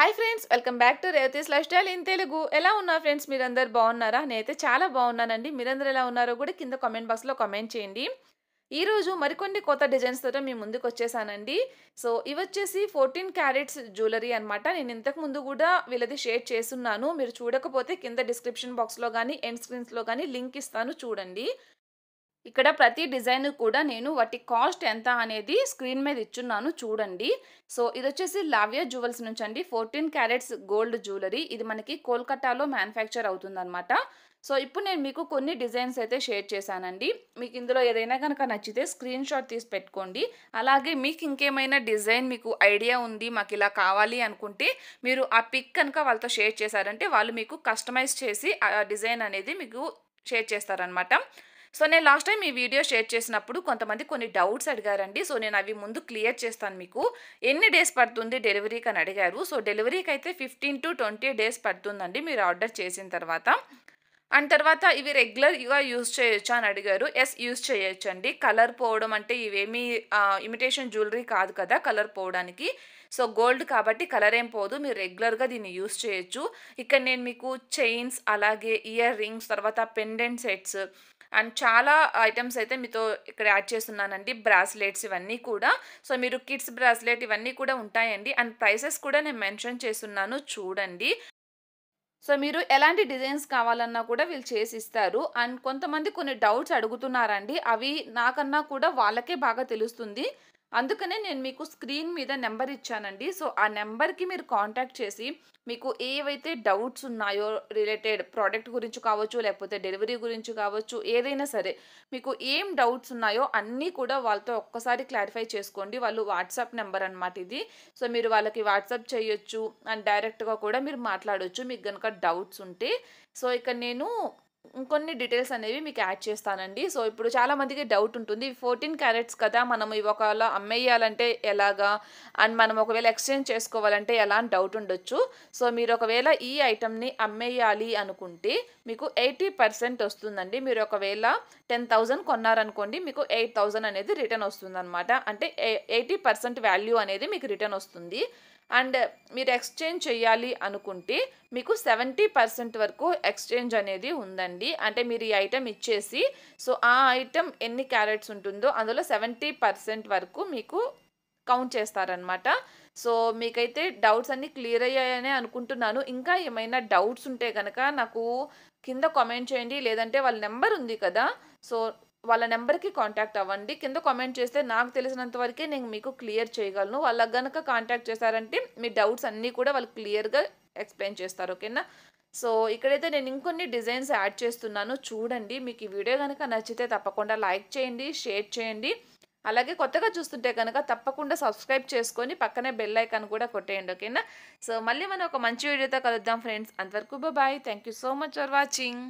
Hi friends, welcome back to Revathi's life style in Telugu. ఎలా ఉన్నారు friends? మీరందరూ బాగున్నారా? నేనైతే చాలా బాగున్నానండి. మీరందరూ ఎలా ఉన్నారో కూడా కింద కామెంట్ బాక్స్లో కామెంట్ చేయండి. ఈరోజు మరికొన్ని కొత్త డిజైన్స్ తోటి మీ ముందుకు వచ్చేసానండి. సో ఇవి వచ్చేసి 14 క్యారెట్స్ జ్యువెలరీ అనమాట. నేను ఇంతకు ముందు కూడా వీళ్ళది షేర్ చేస్తున్నాను. మీరు చూడకపోతే కింద డిస్క్రిప్షన్ బాక్స్లో కానీ ఎండ్ స్క్రీన్స్లో కానీ లింక్ ఇస్తాను, చూడండి. ఇక్కడ ప్రతి డిజైన్ కూడా నేను వాటి కాస్ట్ ఎంత అనేది స్క్రీన్ మీద ఇచ్చున్నాను, చూడండి. సో ఇది వచ్చేసి లావ్యా జ్యువెల్స్ నుంచి అండి, 14 క్యారెట్స్ గోల్డ్ జ్యువెలరీ. ఇది మనకి కోల్కతాలో మ్యానుఫ్యాక్చర్ అవుతుందన్నమాట. సో ఇప్పుడు నేను మీకు కొన్ని డిజైన్స్ అయితే షేర్ చేశానండి. మీకు ఇందులో ఏదైనా కనుక నచ్చితే స్క్రీన్ షాట్ తీసి పెట్టుకోండి. అలాగే మీకు ఇంకేమైనా డిజైన్ మీకు ఐడియా ఉంది, మాకు ఇలా కావాలి అనుకుంటే మీరు ఆ పిక్ కనుక వాళ్ళతో షేర్ చేశారంటే వాళ్ళు మీకు కస్టమైజ్ చేసి ఆ డిజైన్ అనేది మీకు షేర్ చేస్తారనమాట. సో నేను లాస్ట్ టైం ఈ వీడియో షేర్ చేసినప్పుడు కొంతమంది కొన్ని డౌట్స్ అడిగారండి. సో నేను అవి ముందు క్లియర్ చేస్తాను. మీకు ఎన్ని డేస్ పడుతుంది డెలివరీకి అని అడిగారు. సో డెలివరీకి అయితే 15 to 20 డేస్ పడుతుందండి మీరు ఆర్డర్ చేసిన తర్వాత. అండ్ తర్వాత ఇవి రెగ్యులర్గా యూజ్ చేయొచ్చా అని అడిగారు. ఎస్, యూజ్ చేయొచ్చండి. కలర్ పోవడం అంటే ఇవేమీ ఇమిటేషన్ జ్యువెలరీ కాదు కదా కలర్ పోవడానికి. సో గోల్డ్ కాబట్టి కలర్ ఏం పోదు, మీరు రెగ్యులర్గా దీన్ని యూజ్ చేయొచ్చు. ఇక్కడ నేను మీకు చైన్స్, అలాగే ఇయర్ రింగ్స్, తర్వాత పెండెంట్ సెట్స్ అండ్ చాలా ఐటమ్స్ అయితే మీతో ఇక్కడ యాడ్ చేస్తున్నానండి. బ్రాస్లెట్స్ ఇవన్నీ కూడా. సో మీరు కిడ్స్ బ్రాస్లెట్ ఇవన్నీ కూడా ఉంటాయండి. అండ్ ప్రైసెస్ కూడా నేను మెన్షన్ చేస్తున్నాను, చూడండి. సో మీరు ఎలాంటి డిజైన్స్ కావాలన్నా కూడా వీళ్ళు చేసి ఇస్తారు. అండ్ కొంతమంది కొన్ని డౌట్స్ అడుగుతున్నారండి. అవి నాకన్నా కూడా వాళ్ళకే బాగా తెలుస్తుంది. అందుకనే నేను మీకు స్క్రీన్ మీద నెంబర్ ఇచ్చానండి. సో ఆ నెంబర్కి మీరు కాంటాక్ట్ చేసి మీకు ఏవైతే డౌట్స్ ఉన్నాయో రిలేటెడ్ ప్రోడక్ట్ గురించి కావచ్చు, లేకపోతే డెలివరీ గురించి కావచ్చు, ఏదైనా సరే మీకు ఏం డౌట్స్ ఉన్నాయో అన్నీ కూడా వాళ్ళతో ఒక్కసారి క్లారిఫై చేసుకోండి. వాళ్ళు వాట్సాప్ నెంబర్ అనమాట ఇది. సో మీరు వాళ్ళకి వాట్సాప్ చేయొచ్చు అండ్ డైరెక్ట్గా కూడా మీరు మాట్లాడవచ్చు మీకు కనుక డౌట్స్ ఉంటే. సో ఇక్కడ నేను ఇంకొన్ని డీటెయిల్స్ అనేవి మీకు యాడ్ చేస్తానండి. సో ఇప్పుడు చాలామందికి డౌట్ ఉంటుంది, 14 క్యారెట్స్ కదా, మనం ఇవి ఒకవేళ అమ్మేయాలంటే ఎలాగా, అండ్ మనం ఒకవేళ ఎక్స్చేంజ్ చేసుకోవాలంటే ఎలా అని డౌట్ ఉండొచ్చు. సో మీరు ఒకవేళ ఈ ఐటమ్ని అమ్మేయాలి అనుకుంటే మీకు 80% వస్తుందండి. మీరు ఒకవేళ 10,000 కొన్నారనుకోండి, మీకు 8,000 అనేది రిటర్న్ వస్తుందన్నమాట. అంటే 80% వాల్యూ అనేది మీకు రిటర్న్ వస్తుంది. అండ్ మీరు ఎక్స్చేంజ్ చేయాలి అనుకుంటే మీకు 70% వరకు ఎక్స్చేంజ్ అనేది ఉందండి. అంటే మీరు ఈ ఐటెం ఇచ్చేసి సో ఆ ఐటెం ఎన్ని క్యారెట్స్ ఉంటుందో అందులో 70% వరకు మీకు కౌంట్ చేస్తారనమాట. సో మీకైతే డౌట్స్ అన్నీ క్లియర్ అయ్యాయనే అనుకుంటున్నాను. ఇంకా ఏమైనా డౌట్స్ ఉంటే కనుక నాకు కింద కామెంట్ చేయండి, లేదంటే వాళ్ళ నెంబర్ ఉంది కదా, సో వాళ్ళ నెంబర్కి కాంటాక్ట్ అవ్వండి. కింద కామెంట్ చేస్తే నాకు తెలిసినంత వరకే నేను మీకు క్లియర్ చేయగలను. వాళ్ళకి కనుక కాంటాక్ట్ చేశారంటే మీ డౌట్స్ అన్నీ కూడా వాళ్ళు క్లియర్గా ఎక్స్ప్లెయిన్ చేస్తారు, ఓకేనా. సో ఇక్కడైతే నేను ఇంకొన్ని డిజైన్స్ యాడ్ చేస్తున్నాను, చూడండి. మీకు ఈ వీడియో కనుక నచ్చితే తప్పకుండా లైక్ చేయండి, షేర్ చేయండి. అలాగే కొత్తగా చూస్తుంటే కనుక తప్పకుండా సబ్స్క్రైబ్ చేసుకొని పక్కనే బెల్ ఐకాన్ కూడా కొట్టేయండి, ఓకేనా. సో మళ్ళీ మనం ఒక మంచి వీడియోతో కలుద్దాం ఫ్రెండ్స్. అంతవరకు bye. Thank you so much for watching.